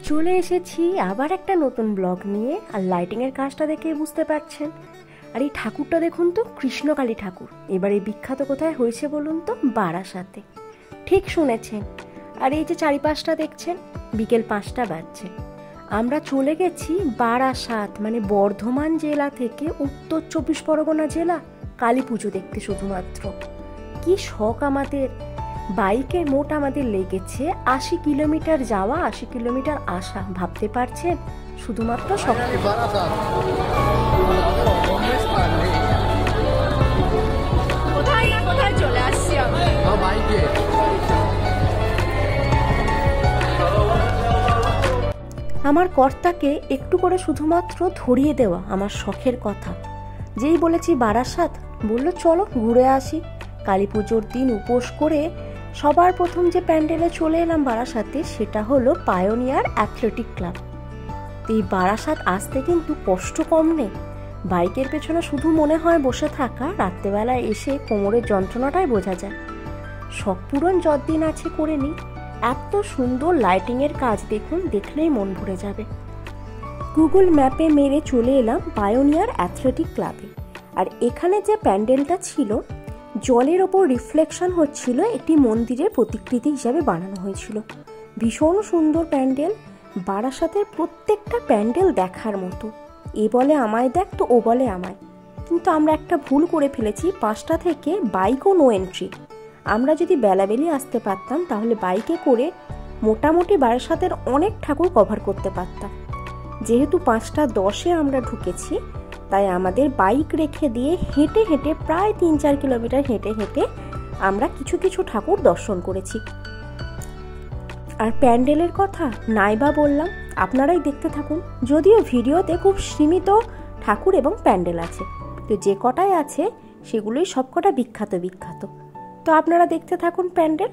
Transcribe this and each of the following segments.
চলে এসেছি আবার একটা নতুন ব্লগ নিয়ে। আর লাইটিংয়ের কাজটা দেখে বুঝতে পারছেন। আর এই ঠাকুরটা দেখুন তো, কৃষ্ণকালী ঠাকুর। এবারে বিখ্যাত কোথায় হয়েছে বলুন তো? বারাসাতে। ঠিক শুনেছেন। আর এই যে চারিপাশটা দেখছেন, বিকেল 5টা বাজছে। আমরা চলে গেছি বারাসাত, মানে বর্ধমান জেলা থেকে উত্তর 24 পরগনা জেলা, কালী পুজো দেখতে। শুধুমাত্র কি শখ আমাদের! বাইকে মোট আমাদের লেগেছে 80 কিলোমিটার যাওয়া, 80 কিলোমিটার আসা। ভাবতে পারছেন? শুধুমাত্র শখ। চলে আসছি আমার কর্তাকে একটু করে শুধুমাত্র ধরিয়ে দেওয়া আমার শখের কথা। যেই বলেছি বারাসাত, বলল চলো ঘুরে আসি। কালী পুজোর দিন উপোস করে সবার প্রথম যে প্যান্ডেলে চলে এলাম বারাসাতে, সেটা হলো পায়োনিয়ার অ্যাথলেটিক ক্লাব। এই বারাসাত আসতে কিন্তু কষ্ট কম নেই। বাইকের পেছনে শুধু মনে হয় বসে থাকা, রাত্রেবেলায় এসে কোমরের যন্ত্রণাটাই বোঝা যায়। শখ পূরণ যতদিন আছে করে নিই। এত সুন্দর লাইটিংয়ের কাজ দেখুন, দেখলেই মন ভরে যাবে। গুগল ম্যাপে মেরে চলে এলাম পায়োনিয়ার অ্যাথলেটিক ক্লাবে। আর এখানে যে প্যান্ডেলটা ছিল, জলের ওপর রিফ্লেকশন হচ্ছিল, একটি মন্দিরের প্রতিকৃতি হিসাবে বানানো হয়েছিল। ভীষণ সুন্দর প্যান্ডেল। বারাসাতের প্রত্যেকটা প্যান্ডেল দেখার মতো। এ বলে আমায় দেখ, তো ও বলে আমায়। কিন্তু আমরা একটা ভুল করে ফেলেছি, 5টা থেকে বাইকও নো এন্ট্রি। আমরা যদি বেলাবেলি আসতে পারতাম, তাহলে বাইকে করে মোটামুটি বারাসাতের অনেক ঠাকুর কভার করতে পারতাম। যেহেতু 5টা 10-এ আমরা ঢুকেছি, তাই আমাদের বাইক রেখে দিয়ে হেঁটে হেঁটে প্রায় 3-4 কিলোমিটার হেঁটে হেঁটে আমরা কিছু কিছু ঠাকুর দর্শন করেছি। আর প্যান্ডেলের কথা নাইবা বললাম, আপনারাই দেখতে থাকুন। যদিও ভিডিওতে খুব সীমিত ঠাকুর এবং প্যান্ডেল আছে, তো যে কটাই আছে সেগুলোই সবকটা বিখ্যাত বিখ্যাত। তো আপনারা দেখতে থাকুন প্যান্ডেল।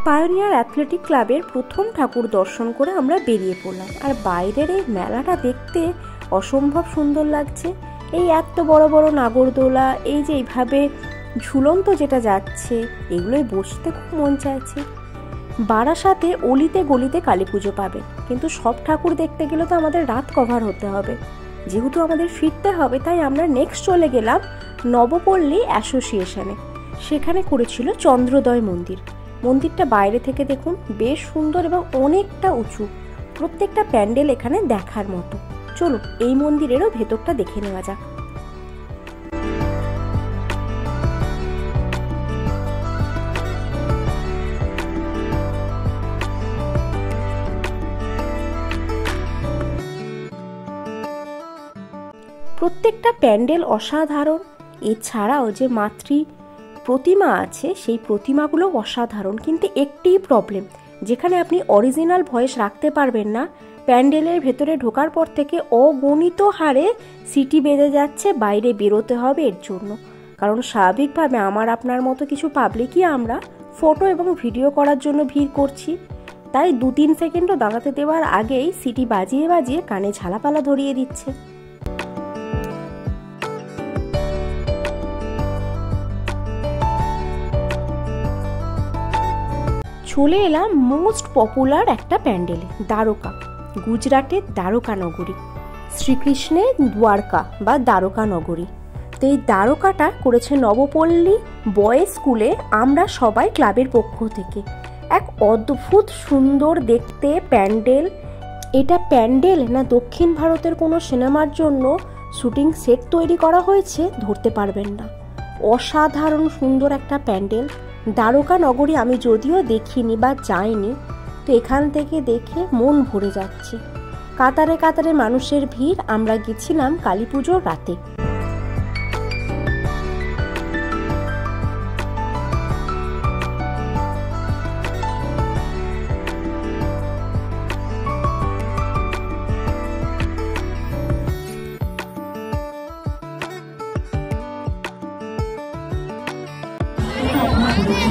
পায়োনিয়ার অ্যাথলেটিক ক্লাবের প্রথম ঠাকুর দর্শন করে আমরা বেরিয়ে পড়লাম। আর বাইরের এই মেলাটা দেখতে অসম্ভব সুন্দর লাগছে। এই এত বড় বড় নাগরদোলা, এই যে এইভাবে ঝুলন্ত যেটা যাচ্ছে, এগুলোই বসতে খুব মন চাইছে। বারাসাতে অলিতে গলিতে কালী পুজো পাবে, কিন্তু সব ঠাকুর দেখতে গেলে তো আমাদের রাত কভার হতে হবে। যেহেতু আমাদের ফিরতে হবে, তাই আমরা নেক্সট চলে গেলাম নবপল্লী অ্যাসোসিয়েশনে। সেখানে করেছিল চন্দ্রোদয় মন্দির। মন্দিরটা বাইরে থেকে দেখুন, বেশ সুন্দর এবং অনেকটা উঁচু। প্রত্যেকটা প্যান্ডেল এখানে দেখার মতো। চলুন এই মন্দিরেরও ভেতরটা দেখে নেওয়া যাক। প্রত্যেকটা প্যান্ডেল অসাধারণ। এছাড়াও যে মাতৃ প্রতিমা আছে, সেই প্রতিমাগুলো অসাধারণ। কিন্তু একটিই প্রবলেম, যেখানে আপনি অরিজিনাল ভয়েস রাখতে পারবেন না। প্যান্ডেলের ভেতরে ঢোকার পর থেকে অগণিত হারে সিটি বেজে যাচ্ছে, বাইরে বেরোতে হবে এর জন্য। কারণ স্বাভাবিকভাবে আমার আপনার মতো কিছু পাবলিকই আমরা ফটো এবং ভিডিও করার জন্য ভিড় করছি। তাই 2-3 সেকেন্ডও দাঁড়াতে দেওয়ার আগেই সিটি বাজিয়ে বাজিয়ে কানে ঝালাপালা ধরিয়ে দিচ্ছে। চলে এলাম মোস্ট পপুলার একটা প্যান্ডেলে, দ্বারকা। গুজরাটের দ্বারকা নগরী, শ্রীকৃষ্ণের দ্বারকা বা দ্বারকা নগরী। তো এই দ্বারকাটা করেছে নবপল্লী বয়েজ স্কুলে, আমরা সবাই ক্লাবের পক্ষ থেকে। এক অদ্ভুত সুন্দর দেখতে প্যান্ডেল। এটা প্যান্ডেল না দক্ষিণ ভারতের কোনো সিনেমার জন্য শুটিং সেট তৈরি করা হয়েছে ধরতে পারবেন না। অসাধারণ সুন্দর একটা প্যান্ডেল। দ্বারকা নগরী আমি যদিও দেখিনি বা যাইনি, তো এখান থেকে দেখে মন ভরে যাচ্ছে। কাতারে কাতারে মানুষের ভিড়। আমরা গেছিলাম কালী পুজোর রাতে।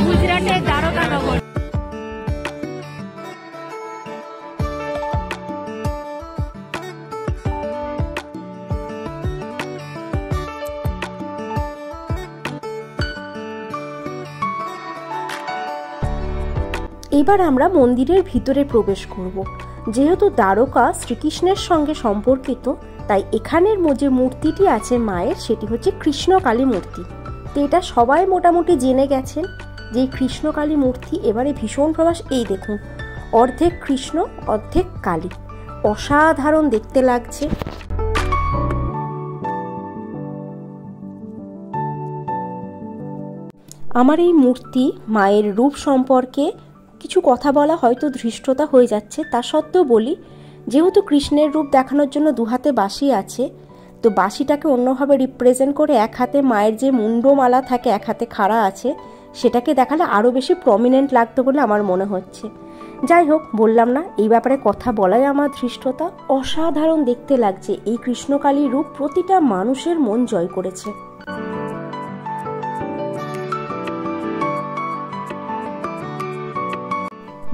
গুজরাটের দ্বারকা নগর। এবার আমরা মন্দিরের ভিতরে প্রবেশ করব। যেহেতু দ্বারকা শ্রীকৃষ্ণের সঙ্গে সম্পর্কিত, তাই এখানের যে মূর্তিটি আছে মায়ের, সেটি হচ্ছে কৃষ্ণকালী মূর্তি। তো এটা সবাই মোটামুটি জেনে গেছেন যে কৃষ্ণকালী মূর্তি। এবারে ভীষণ প্রবাস, এই দেখুন, অর্ধেক কৃষ্ণ অর্ধেক কালী, অসাধারণ দেখতে লাগছে। আমার এই মূর্তি মায়ের রূপ সম্পর্কে কিছু কথা বলা হয়তো ধৃষ্টতা হয়ে যাচ্ছে, তা সত্ত্বেও বলি, যেহেতু কৃষ্ণের রূপ দেখানোর জন্য দু হাতে বাঁশি আছে, তো বাঁশিটাকে অন্যভাবে রিপ্রেজেন্ট করে এক হাতে মায়ের যে মুন্ডমালা থাকে এক হাতে খাড়া আছে, সেটাকে দেখালে আরও বেশি প্রমিনেন্ট লাগতো বলে আমার মনে হচ্ছে। যাই হোক, বললাম না, এই ব্যাপারে কথা বলাই আমার ধৃষ্টতা। অসাধারণ দেখতে লাগছে এই কৃষ্ণকালীর রূপ, প্রতিটা মানুষের মন জয় করেছে।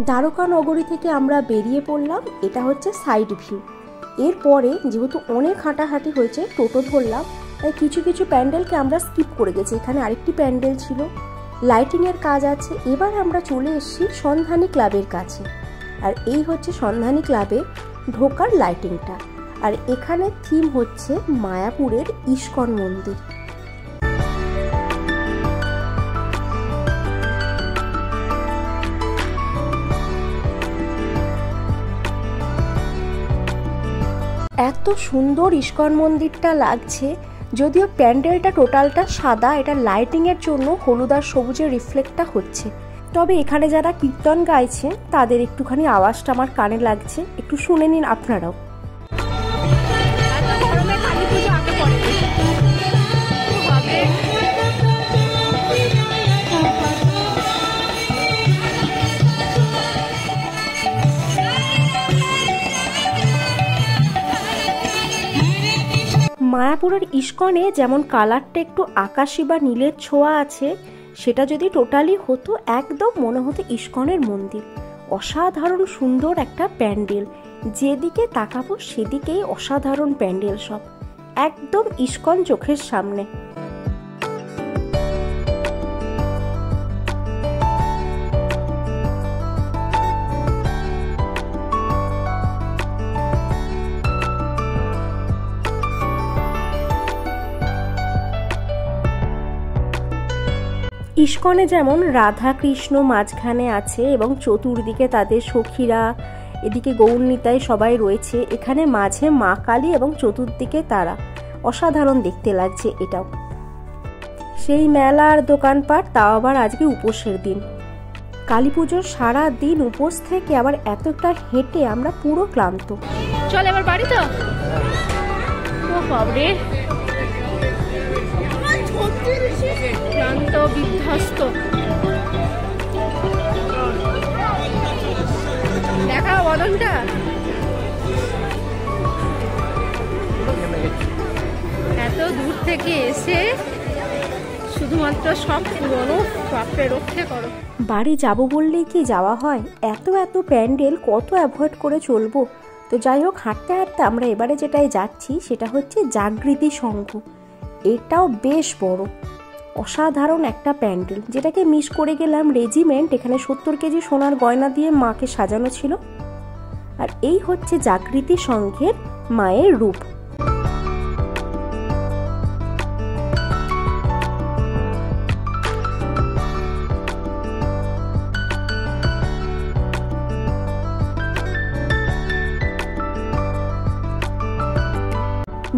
দ্বারকা নগরী থেকে আমরা বেরিয়ে পড়লাম, এটা হচ্ছে সাইড ভিউ। এরপরে যেহেতু অনেক হাঁটাহাঁটি হয়েছে, টোটো ধরলাম, তাই কিছু কিছু প্যান্ডেলকে আমরা স্কিপ করে গেছি। এখানে আরেকটি প্যান্ডেল ছিল, লাইটিংয়ের কাজ আছে। এবার আমরা চলে এসেছি সন্ধানী ক্লাবের কাছে, আর এই হচ্ছে সন্ধানী ক্লাবে ঢোকার লাইটিংটা। আর এখানে থিম হচ্ছে মায়াপুরের ইস্কন মন্দির। এত সুন্দর ইস্কন মন্দিরটা লাগছে, যদিও প্যান্ডেলটা টোটালটা সাদা, এটা লাইটিংয়ের জন্য হলুদ আর সবুজের রিফ্লেক্টটা হচ্ছে। তবে এখানে যারা কীর্তন গাইছে তাদের একটুখানি আওয়াজটা আমার কানে লাগছে, একটু শুনে নিন আপনারাও। মায়াপুরের ইস্কনে যেমন কালারটা একটু আকাশি বা নীলের ছোঁয়া আছে, সেটা যদি টোটালি হতো একদম মনে হতো ইস্কনের মন্দির। অসাধারণ সুন্দর একটা প্যান্ডেল, যেদিকে তাকাবো সেদিকেই অসাধারণ প্যান্ডেল, সব একদম ইস্কন চোখের সামনে। ইস্কনে যেমন রাধা কৃষ্ণ মাঝখানে আছে এবং চতুর্দিকে তাদের সখীরা, এদিকে গৌরনিতাই সবাই রয়েছে, এখানে মাঝে মা কালী এবং চতুর্দিকে তারা। অসাধারণ দেখতে লাগছে এটাও। সেই মেলা আর দোকানপাট, তাও আবার আজকে উপোসের দিন। কালী পুজোর সারা দিন উপোস থেকে আবার এতটা হেঁটে আমরা পুরো ক্লান্ত। চল এবার বাড়ি তো। ও বাবরে, ক্লান্ত বিধ্বস্ত। দেখা বদনটা এত দূর থেকে এসে শুধুমাত্র সব পুরনো বাপরে রক্ষে করো। বাড়ি যাব বললেই কি যাওয়া হয়? এত এত প্যান্ডেল কত অ্যাভয়েড করে চলবো? তো যাই হোক, হাঁটতে হাঁটতে আমরা এবারে যেটাই যাচ্ছি সেটা হচ্ছে জাগৃতি সংঘ। এটাও বেশ বড়, অসাধারণ একটা প্যান্ডেল, যেটাকে মিস করে গেলাম। রেজিমেন্ট, এখানে 70 কেজি সোনার গয়না দিয়ে মাকে সাজানো ছিল। আর এই হচ্ছে জাগৃতি সংঘের মায়ের রূপ।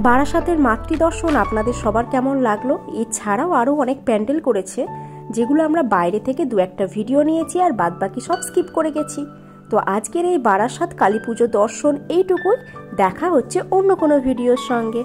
বারাসাতের মাতৃদর্শন আপনাদের সবার কেমন লাগলো? এছাড়াও আরও অনেক প্যান্ডেল করেছে, যেগুলো আমরা বাইরে থেকে দু একটা ভিডিও নিয়েছি, আর বাদবাকি সব স্কিপ করে গেছি। তো আজকের এই বারাসাত কালী পুজো দর্শন এইটুকুই। দেখা হচ্ছে অন্য কোনো ভিডিওর সঙ্গে।